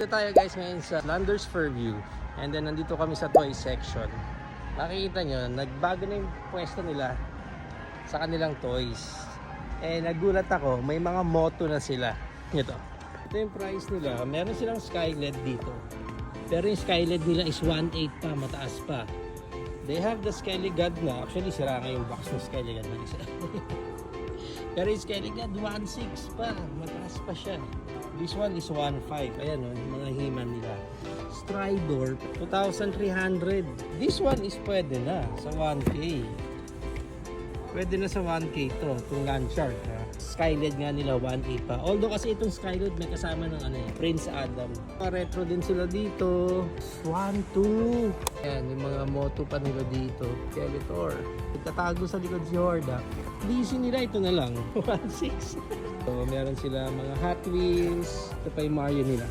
Dito tayo guys ngayon sa Landers Fairview, and then nandito kami sa toy section. Nakikita nyo, nagbago na yung pwesto nila sa kanilang toys. Nagulat ako, may mga moto na sila. Ito yung price nila. Meron silang Skyled dito, pero yung Skyled nila is 1.8 pa, mataas pa. They have the Skyled na, actually sira nga yung box ng Skyled na isa. Pero yung Skyled 1.6 pa, mataas pa siya. This one is 1.5. Ayan o, yung mga himan nila. Stridor, 2,300. This one is pwede na sa 1K. Pwede na sa 1K to, itong Landshark. Skyled nga nila 1.8 pa. Although kasi itong Skyled may kasama ng Prince Adam. Retro din sila dito. 1.2. Ayan, yung mga moto pa nila dito. Skeletor. Itatago sa likod si Hordak. DC nila ito na lang. 1.6. So, meron sila mga Hot Wheels. Ito pa yung Mario nila.